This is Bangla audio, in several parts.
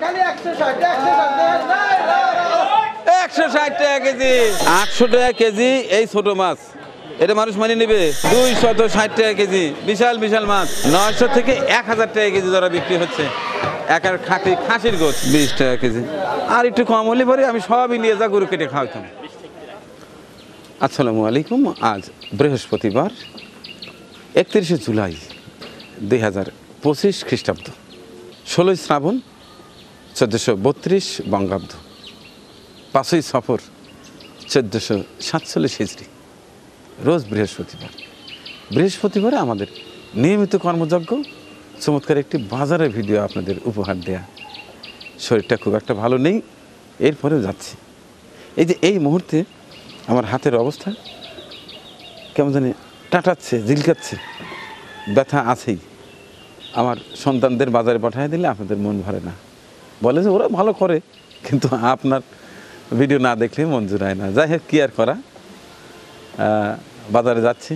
160 টাকা কেজি, 800 টাকা কেজি। এই ছোট মাছ এটা মানুষ মানে নেবে 260 টাকা কেজি। বিশাল বিশাল মাছ 900 থেকে 1000 টাকা কেজি ধরা বিক্রি হচ্ছে। একার খাঁটি খাসির গোছ 20 টাকা কেজি। আর একটু কম হলে পরে আমি সবই নিয়ে যা গরু কেটে খাওয়াতাম। আসসালামু আলাইকুম। আজ বৃহস্পতিবার 31শে জুলাই 2025 খ্রিস্টাব্দ, 16ই শ্রাবণ 1432 বঙ্গাব্দ, 5ই সফর 1447 হিজরি। রোজ বৃহস্পতিবারে আমাদের নিয়মিত কর্মযজ্ঞ চমৎকার একটি বাজারের ভিডিও আপনাদের উপহার দেয়া। শরীরটা খুব একটা ভালো নেই, এরপরেও যাচ্ছি। এই যে এই মুহূর্তে আমার হাতের অবস্থা কেমন জানি টাটাচ্ছে, জিলকাচ্ছে, ব্যথা আছেই। আমার সন্তানদের বাজারে পাঠিয়ে দিলে আপনাদের মন ভরে না, বলে যে ওরা ভালো করে, কিন্তু আপনার ভিডিও না দেখলে মন জুড়ায় না। যাই হোক, কি আর করা, বাজারে যাচ্ছি,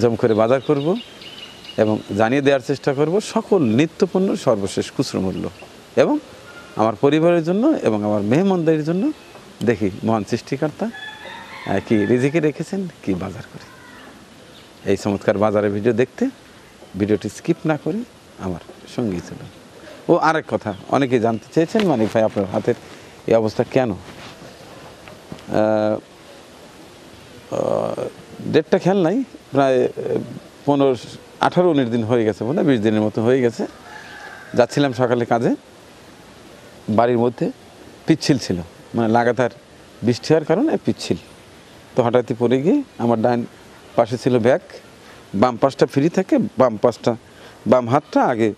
জম করে বাজার করব এবং জানিয়ে দেওয়ার চেষ্টা করব সকল নিত্যপণ্য সর্বশেষ খুচরো মূল্য, এবং আমার পরিবারের জন্য এবং আমার মেহমানদের জন্য দেখি মহান সৃষ্টিকর্তা কি রিজিকে রেখেছেন, কি বাজার করে। এই চমৎকার বাজারের ভিডিও দেখতে ভিডিওটি স্কিপ না করে আমার সঙ্গী চলুন। ও আরেক কথা, অনেকেই জানতে চেয়েছেন, মানিক ভাই আপনার হাতের এই অবস্থা কেন? ডেটটা খেয়াল নাই, প্রায় 15-18-19 দিন হয়ে গেছে, মনে হয় 20 দিনের মতো হয়ে গেছে। যাচ্ছিলাম সকালে কাজে, বাড়ির মধ্যে পিচ্ছিল ছিল, মানে লাগাতার বৃষ্টি হওয়ার কারণে পিচ্ছিল। তো হঠাৎই পড়ে গিয়ে আমার ডান পাশে ছিল ব্যাগ, বাম পাশটা ফ্রি থাকে, বাম হাতটা আগে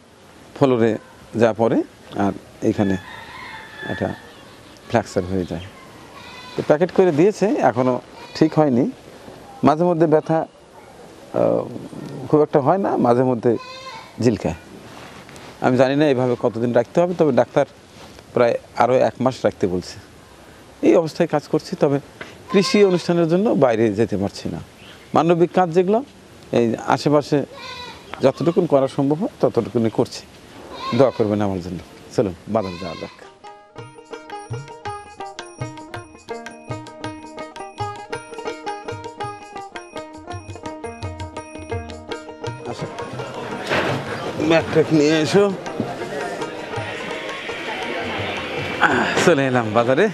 ফ্লোরে যা পড়ে, আর এইখানে এটা ফ্র্যাকচার হয়ে যায়। তো প্যাকেট করে দিয়েছে, এখনও ঠিক হয়নি। মাঝে মধ্যে ব্যথা খুব একটা হয় না, মাঝে মধ্যে জিলকায়। আমি জানি না এভাবে কতদিন রাখতে হবে, তবে ডাক্তার প্রায় আরও 1 মাস রাখতে বলছে। এই অবস্থায় কাজ করছি, তবে কৃষি অনুষ্ঠানের জন্য বাইরে যেতে পারছি না। মানবিক কাজ যেগুলো এই আশেপাশে যতটুকুন করা সম্ভব হয় ততটুকুনি করছি। দোয়া করবেন আমার জন্য। চলুন বাজারে যাওয়া যাক। ব্যাগটা নিয়ে এসো। চলে এলাম বাজারে,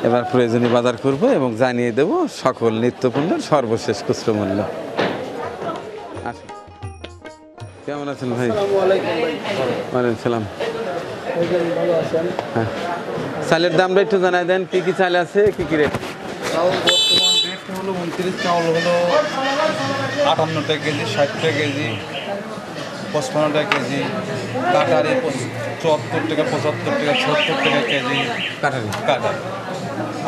এবার প্রয়োজনীয় বাজার করব এবং জানিয়ে দেব সকল নিত্যপণ্যের সর্বশেষ খুচরো মূল্য। আসুন। কেমন আছেন ভাই? ওয়ালাইকুম সালাম। হ্যাঁ, চালের দামটা একটু জানাই দেন, কি কি চাল আছে, কি কি রেট? বর্তমান রেট হলো 29, চাউল হলো 58 টাকা কেজি, 60 টাকা কেজি, 55 টাকা কেজি, কাটারি 74 টাকা, 75 টাকা, 70 টাকা কেজি। কাটারি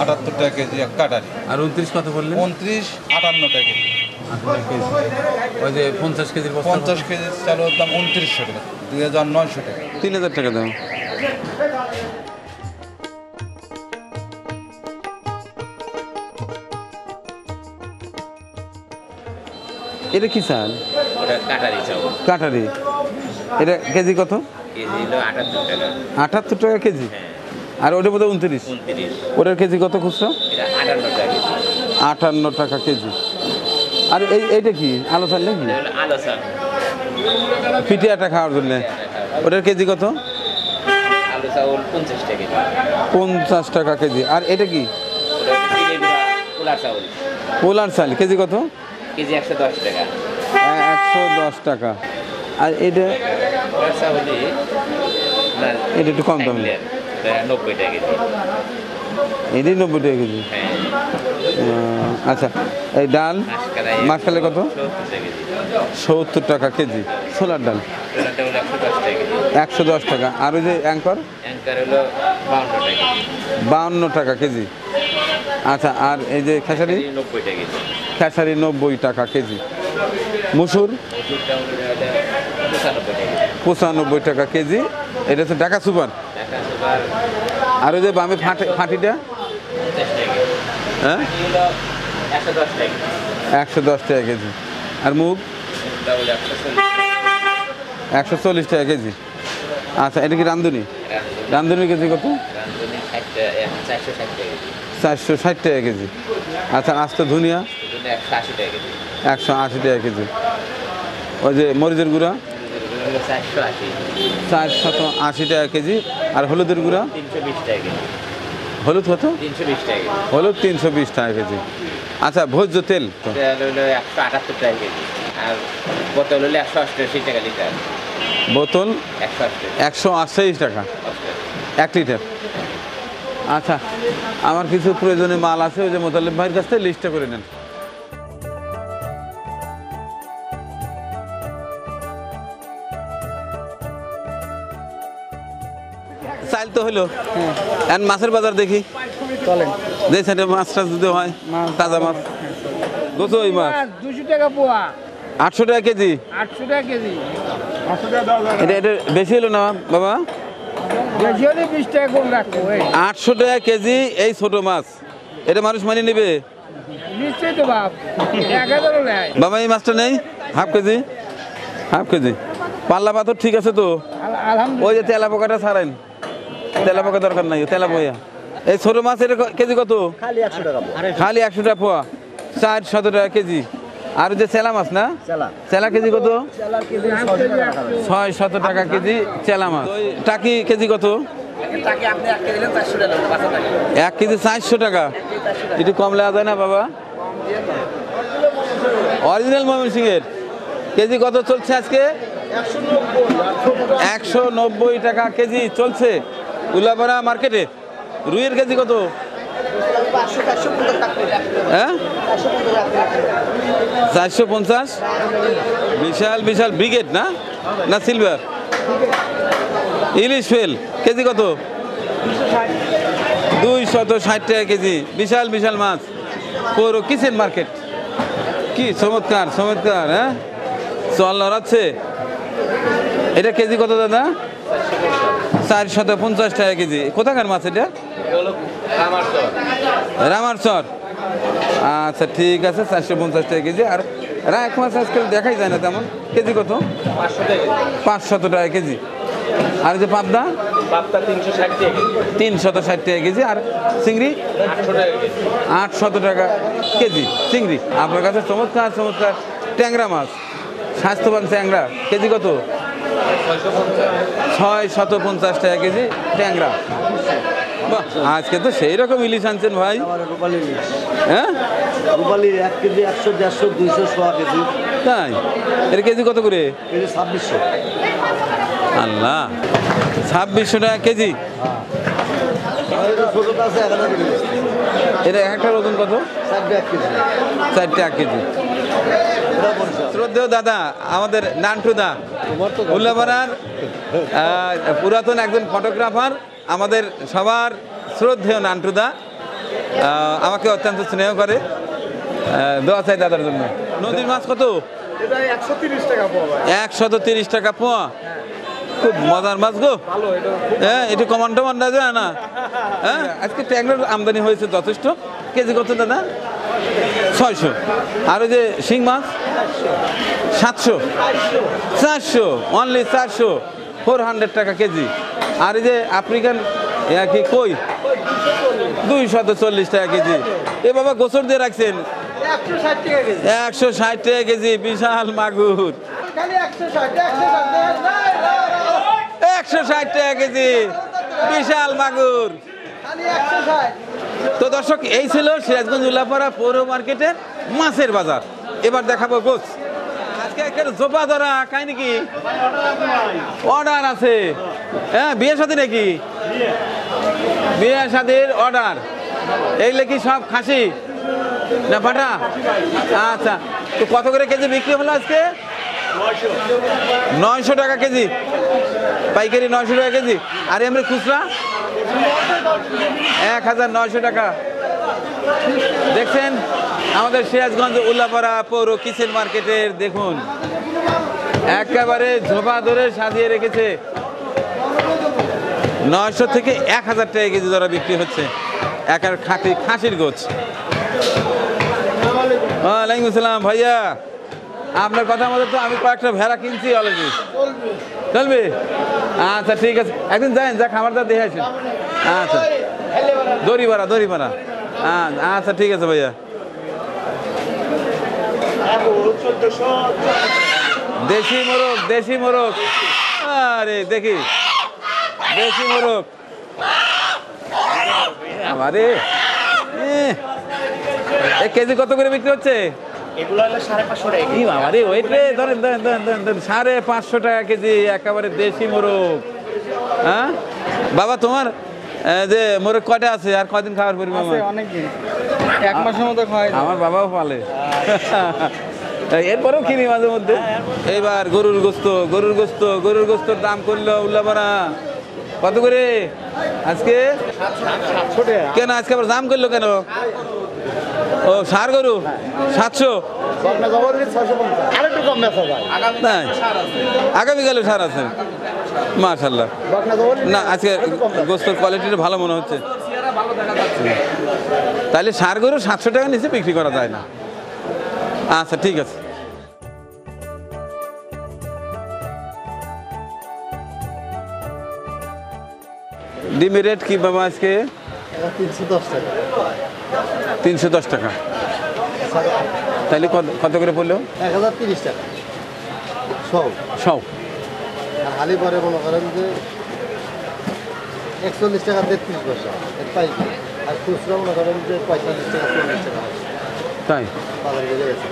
78 টাকা কেজি কাটারি। আর 29 কত বললেন? 29, 58 টাকা কেজি। 58 কেজি। ওই যে 50 কেজির বস্তা, 50 কেজি চালের দাম 2900 টাকা, 2900 টাকা, 3000 টাকা দাম। এটা কি চাল? কাটারি চাউল। কাটারি। এটা কেজি কত? কেজি হলো 78 টাকা। 78 টাকা কেজি। আর ওটার মধ্যে 29। ওটার কেজি কত খুচরা? এটা 58 টাকা কেজি। 58 টাকা কেজি। আর এইটা কি আলো চাল নাকি? আলো চাল, পিঠে আটা খাওয়ার জন্য। ওটার কেজি কত? আলো চাউল 50 টাকা কেজি। 50 টাকা কেজি। আর এটা কি? পোলার চাউল। পোলার চাল কেজি কত? কেজি 110 টাকা। 110 টাকা। আর এটা? পোলার চাউল এটা একটু কম দাম, 90 টাকা কেজি। এটাই 90 টাকা কেজি। আচ্ছা, এই ডাল মাসকালাই কত? 70 টাকা কেজি। ছোলার ডাল 110 টাকা। আর ওই যে অ্যাঙ্কর হলো 52 টাকা 52 টাকা কেজি। কেজি। আচ্ছা, আর এই যে খেসারি? 90 টাকা কেজি। খেসারি 90 টাকা কেজি। মুসুর 95 টাকা কেজি। এটা হচ্ছে ঢাকা সুপার। আর ওই যে বামে ফাটিটা? হ্যাঁ, 110 টাকা কেজি। আর মুগ 140 টাকা কেজি। আচ্ছা, এটা কি রান্ধুনি? রান্ধুনির কেজি কত? রান্ধুনি 460 টাকা কেজি। 460 টাকা কেজি। আচ্ছা, আস্ত ধনিয়া? 180 টাকা কেজি। 180 টাকা কেজি। ওই যে মরিচের গুঁড়া? 480। 480 টাকা কেজি। আর হলুদের গুঁড়া? 320 টাকা কেজি। হলুদ কত? 320 টাকা কেজি। হলুদ 320 টাকা কেজি। আচ্ছা, ভোজ্য তেল তো? তেল হলো 178 টাকা কেজি। আর বোতল হলো 188 টাকা লিটার। বোতল 188 188 টাকা 1 লিটার। আচ্ছা, আমার কিছু প্রয়োজনীয় মাল আছে, ওই যে মোতালেব ভাইয়ের কাছ থেকে লিস্টটা করে নেন। চাইল তো হলো, এখন মাছের বাজার দেখি। চলেন। যে সাইডে মাছ টাছ যদি হয়, তাজা মাছ। গোছো ওই মাছ 200 টাকা পোয়া, 800 টাকা কেজি। 800 টাকা কেজি। এটা বেশি হলো না বাবা? বেশি হলে 20 টাকা কম রাখবো। 800 টাকা কেজি এই ছোট মাছ, এটা মানুষ মানিয়ে নেবে? নিশ্চয়ই তো বাপ, 1000 নেয়। বাবা এই মাছটা নেই? Half KG, half KG. পাল্লা পাথর ঠিক আছে তো? আলহামদুলিল্লাহ। ওই যে তেলা পোকাটা ছাড়েন, তেলা পোকা দরকার নাই, তেলা পোয়া। এই ছোট মাছ এটা কেজি কত? খালি 100 টাকা পোয়া। খালি 100 টাকা পোয়া, 400 টাকা কেজি। আর যে চেলা মাছ না, চালা। চেলা কেজি কত? চালার কেজি 600 টাকা। 600 টাকা কেজি চেলা মাছ। টাকি কেজি কত? টাকা আপনি 1 কেজি দিলেন 400 টাকা, 5 টাকা। 1 কেজি 400 টাকা। একটু কম লেওয়া যায় না বাবা? অরিজিনাল ময়মনসিংহের কেজি কত চলছে আজকে? 190 টাকা কেজি চলছে উল্লাপাড়া মার্কেটে। রুইয়ের কেজি কত? 500 টাকা। হ্যাঁ, 450। বিশাল বিশাল ব্রিগেড না, না সিলভার? ইলিশ ফেল কেজি কত? 260 টাকা কেজি। বিশাল বিশাল মাছ, পৌর কিচেন মার্কেট। কি চমৎকার চমৎকার, হ্যাঁ চল লড়াচ্ছে। এটা কেজি কত দাদা? 450 টাকা কেজি। কোথাকার মাছ এটা? রামারচর। আচ্ছা ঠিক আছে, 450 টাকা কেজি। আর রাখ মাছ আজকাল দেখাই যায় না তেমন, কেজি কত? 500 টাকা কেজি। আর যে পাবদা? 360 টাকা কেজি। আর চিংড়ি? 800 টাকা কেজি চিংড়ি। আপনার কাছে চমৎকার চমৎকার ট্যাংরা মাছ, স্বাস্থ্যবান ট্যাংরা কেজি কত? 650 টাকা কেজি ট্যাংরা। বাহ, আজকে তো সেই রকম ইলিশ আনছেন ভাই। হ্যাঁ, রূপালি 1 কেজি 100, 150, 200, 100 কেজি। তাই? এর কেজি কত করে? কেজি 2600। আল্লাহ, 2600 টাকা কেজি। ছোটটা আছে 1000 কেজি। এটা একটা ওজন কত? 4 কেজি। 4 টাকা কেজি। শ্রদ্ধেয় দাদা, আমাদের নান্টুদা উল্লাপাড়ার পুরাতন একজন ফটোগ্রাফার, আমাদের সবার শ্রদ্ধেয় নান্টুদা আমাকে অত্যন্ত স্নেহ করে। দোয়া চাই দাদার জন্য। নদীর মাছ কত? এটা 130 টাকা পোয়া। 130 টাকা পোয়া। খুব মজার মাছ গো। হ্যাঁ, একটু কমান টমান না যায় না? হ্যাঁ, আজকে ট্যাংরার আমদানি হয়েছে যথেষ্ট। কেজি কত দাদা? 600। আর ওই যে শিং মাছ? 700, 400, অনলি 400, 400 টাকা কেজি। আর এই যে আফ্রিকান কি কই? 240 টাকা কেজি। এ বাবা গোসর দিয়ে রাখছেন 160 টাকা কেজি। 160 টাকা কেজি। বিশাল মাগুর খালি 160 টাকা কেজি। বিশাল মাগুর। খালি 160। তো দর্শক, এই ছিল সিরাজগঞ্জ উল্লাপাড়া পৌর মার্কেটের মাছের বাজার। এবার দেখাবো গোছ। আজকে একটা জোপা ধরা খাই নাকি? অর্ডার আছে। হ্যাঁ, বিয়ের সাথে নাকি? বিয়ের সাথের অর্ডার। এইগুলো কি সব খাসি না পাঠা? আচ্ছা, তো কত করে কেজি বিক্রি হলো আজকে? 900 টাকা কেজি পাইকারি, 900 টাকা কেজি। আর এমনি খুচরা 1900 টাকা। দেখছেন আমাদের সিরাজগঞ্জ উল্লাপাড়া পৌর কিচেন মার্কেটের, দেখুন একেবারে ঝোপা ধরে সাজিয়ে রেখেছে। 900 থেকে 1000 টাকা কেজি ধরা বিক্রি হচ্ছে একের খাসির গোছ। ওয়ালাইকুম আসসালাম ভাইয়া, আপনার কথা মতো তো আমি কয়েকটা ভেড়া কিনছি অলরেডি। চলবে? আচ্ছা ঠিক আছে, একদিন যাই যা খাবারটা দেখে আসেন। আচ্ছা দড়ি ভাড়া। আচ্ছা ঠিক আছে ভাইয়া। দেশি মোরগ। আরে দেখি দেশি মোরগ। আরে কেজি কত করে বিক্রি হচ্ছে? এগুলো হলো 550 টাকা। আরে ওয়েট রে, ধরেন 550 টাকা কেজি, একেবারে দেশি মোরগ। হ্যাঁ বাবা, তোমার যে মোরগ কয়টা আছে আর কয়দিন খাওয়ার পরিমাণ? অনেকদিন, 1 মাসের মতো খাওয়াই। আমার বাবাও পালে, এরপরেও কিনি মাঝে মধ্যে। এইবার গরুর গোস্তর দাম করলো উল্লাপাড়া কত করে আজকে? কেন আজকে আবার দাম করলো কেন? ও ষাঁড় গরু 700। আগামীকালে ষাঁড় আছে মাশাআল্লাহ। না আজকে গোস্তর কোয়ালিটিটা ভালো মনে হচ্ছে। তাহলে ষাঁড় গরু 700 টাকা নিচে বিক্রি করা যায় না। আচ্ছা ঠিক আছে। ডিমের রেট কি বাবা আজকে? 310 টাকা। 310 টাকা। তাহলে কত করে পড়লো? 1030 টাকা সব। আর হালি পরে মনে করেন যে 41 টাকা 33 পয়সা এর পাইকারি। আর খুচরা মনে করেন যে 45 টাকা 40 টাকা তাই বাজারে গেলে গেছে।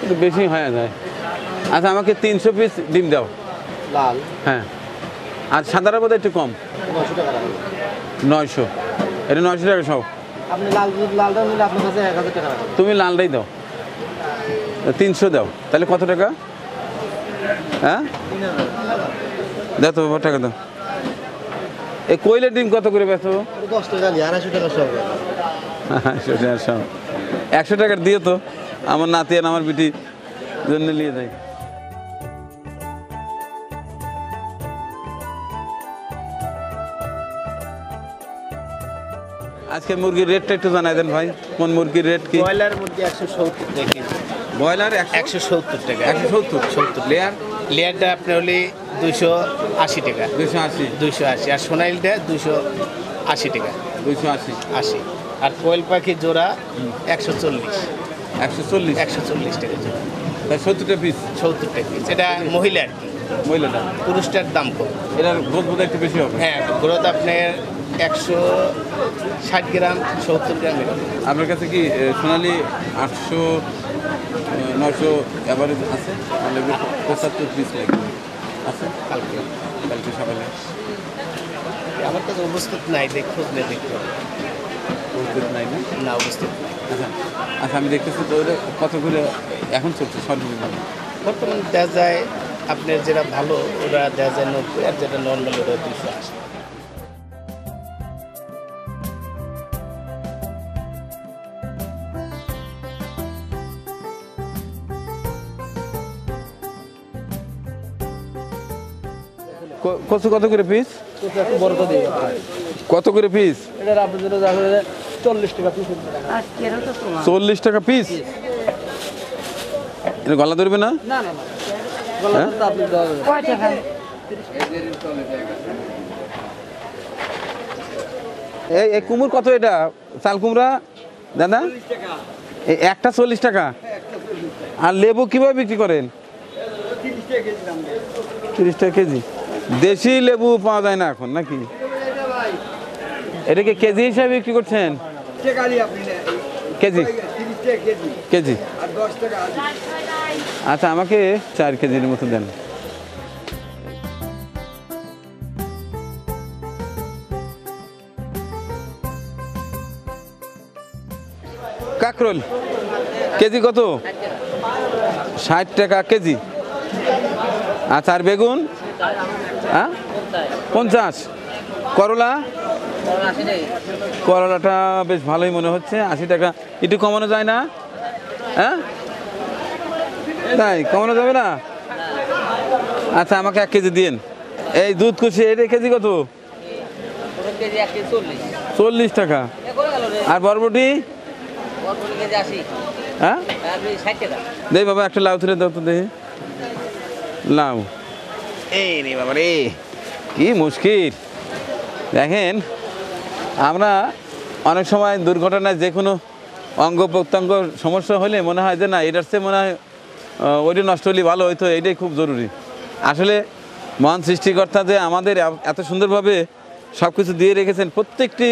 একটু বেশি হয়ে যায়। আচ্ছা আমাকে 300 পিস ডিম দাও। লাল হ্যাঁ, আর সাদাটা বোধহয় একটু কম, 900 টাকা রাখবেন। 900। এটা 900 টাকা সব। আপনি লালটা নিলে আপনার কাছে 1000 টাকা রাখবেন। তুমি লালটাই দাও, 300 দাও। তাহলে কত টাকা? হ্যাঁ দাও তো বাবা, টাকা দাও। এই কোয়েলের ডিম কত করে বেচো? 10 টাকা দিয়ে 250 টাকা সব। 100 টাকা সব। 100 টাকার দিও তো, আমার নাতি আর আমার বিটি জন্য নিয়ে যাই। আজকে মুরগির রেটটা একটু জানাই দেন ভাই, কোন মুরগির রেট কি? ব্রয়লার মুরগি 170 টাকা কেজি। ব্রয়লার 170 টাকা। 170 লেয়ার? লেয়ারটা আপনার হলে 280 টাকা। 280। আর সোনালিটা 280 টাকা। 280। 80। আর কোয়েল পাখি জোড়া 140 টাকা জোড়া। তাই 70 পিস। 70 টাকা পিস। এটা মহিলা আর কি, মহিলাটা পুরুষটার দাম কম। এটার গোদ বোধ একটু বেশি হবে। হ্যাঁ, গ্রোথ আপনার 160 গ্রাম 70 গ্রাম এরকম। আপনার কাছে কি সোনালি 800 900 অ্যাভারেজ আছে? তাহলে 75 পিস লাগবে। আছে কালকে সকালে? আমার কাছে উপস্থিত নাই, খোঁজ নিয়ে দেখতে হবে। উপস্থিত নাই না? না উপস্থিত নাই। আচ্ছা আমি দেখতেছি তো ওটা কত করে এখন চলছে সর্বনিম্ন? বর্তমানে দেওয়া যায় আপনার যেটা ভালো ওরা দেওয়া যায় 90, আর যেটা নর্মাল ওরা 280। কচু কত করে পিস? বড়টা দিয়ে কত করে পিস? এটা আপনার জন্য যা করে 40 টাকা পিস। 40 টাকা পিস? এটা গলা ধরবে না? না গলাটা তো আপনি দেওয়া যাবে। কয় টাকা? এই কুমড় কত এটা? চাল কুমড়া দাদা এই একটা 40 টাকা। আর লেবু কিভাবে বিক্রি করেন? 30 টাকা কেজি। দেশি লেবু পাওয়া যায় না এখন নাকি? এটাকে কেজি হিসাবে বিক্রি করছেন? KG KG. আচ্ছা আমাকে 4 কেজির মতো দেন। কাকরোল কেজি কত? 60 টাকা কেজি। আচ্ছা আর বেগুন? হ্যাঁ 50। করলা? করলাটা বেশ ভালোই মনে হচ্ছে, 80 টাকা। একটু কমানো যায় না? হ্যাঁ তাই কমানো যাবে না? আচ্ছা আমাকে 1 কেজি দিন। এই দুধ কুচি এটা কেজি কত? 40 টাকা। আর বরবটি? হ্যাঁ দেই বাবা একটা লাউ তুলে দাও তো দেখি লাউ এই রে বাবা রে কি মুশকিল দেখেন আমরা অনেক সময় দুর্ঘটনায় যে কোনো অঙ্গ প্রত্যঙ্গ সমস্যা হলে মনে হয় যে না এটার চেয়ে মনে হয় ওইটা নষ্ট হলে ভালো হইতো এইটাই খুব জরুরি আসলে মহান সৃষ্টিকর্তা যে আমাদের এত সুন্দরভাবে সব কিছু দিয়ে রেখেছেন প্রত্যেকটি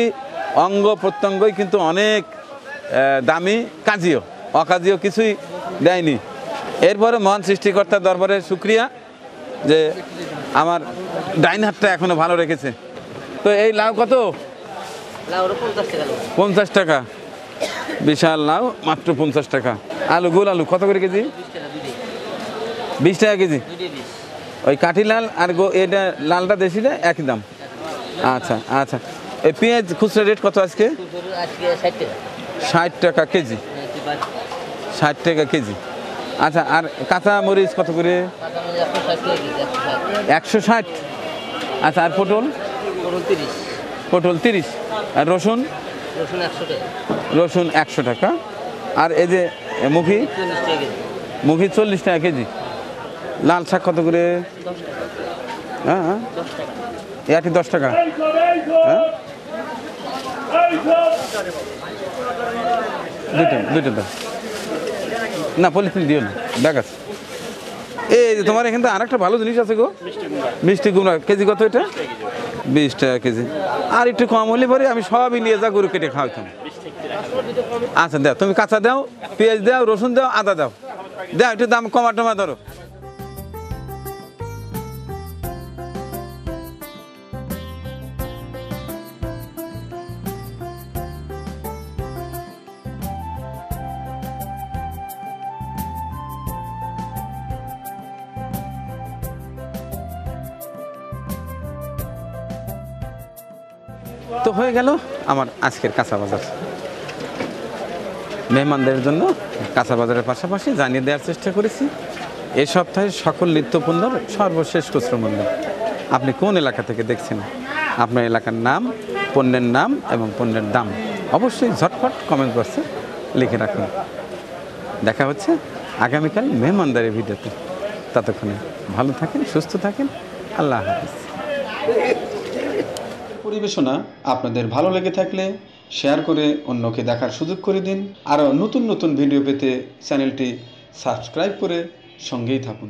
অঙ্গ প্রত্যঙ্গই কিন্তু অনেক দামি কাজীয় অকাজীয় কিছুই দেয়নি এরপরে মহান সৃষ্টিকর্তার দরবারে শুকরিয়া যে আমার ডাইন হাতটা এখনো ভালো রেখেছে তো এই লাউ কত 50 টাকা বিশাল লাউ মাত্র 50 টাকা আলু গোল আলু কত করে কেজি 20 টাকা কেজি ওই কাঠি লাল আর এটা লালটা দেশিটা একই দাম আচ্ছা আচ্ছা এই পেঁয়াজ খুচরা রেট কত আজকে 60 টাকা কেজি 60 টাকা কেজি আচ্ছা আর কাঁচা মরিচ কত করে 160 আচ্ছা আর পটল 30 আর রসুন 100 টাকা আর এই যে মুখি 40 টাকা কেজি লাল শাক কত করে হ্যাঁ হ্যাঁ একই 10 টাকা হ্যাঁ দুইটা দাও না পলিথিন দিও না ব্যাগ আছে এই যে তোমার এখান থেকে আরেকটা ভালো জিনিস আছে গো মিষ্টি কুমড়া কেজি কত এটা 20 টাকা কেজি আর একটু কম হলে পরে আমি সবই নিয়ে যা গরু কেটে খাওয়াতাম আচ্ছা দাও তুমি কাঁচা দাও পেঁয়াজ দাও রসুন দাও আদা দাও দাও একটু দাম কমা টমা ধরো তো হয়ে গেল আমার আজকের কাঁচা বাজার মেহমানদের জন্য কাঁচা বাজারের পাশাপাশি জানিয়ে দেওয়ার চেষ্টা করেছি এই সপ্তাহের সকল নিত্যপণ্যর সর্বশেষ খুচরো মূল্য আপনি কোন এলাকা থেকে দেখছেন আপনার এলাকার নাম পণ্যের নাম এবং পণ্যের দাম অবশ্যই ঝটপট কমেন্ট বক্সে লিখে রাখুন দেখা হচ্ছে আগামীকাল মেহমানদারের ভিডিওতে ততক্ষণে ভালো থাকেন সুস্থ থাকেন আল্লাহ হাফেজ পরিবেশনা আপনাদের ভালো লেগে থাকলে শেয়ার করে অন্যকে দেখার সুযোগ করে দিন আরও নতুন নতুন ভিডিও পেতে চ্যানেলটি সাবস্ক্রাইব করে সঙ্গেই থাকুন।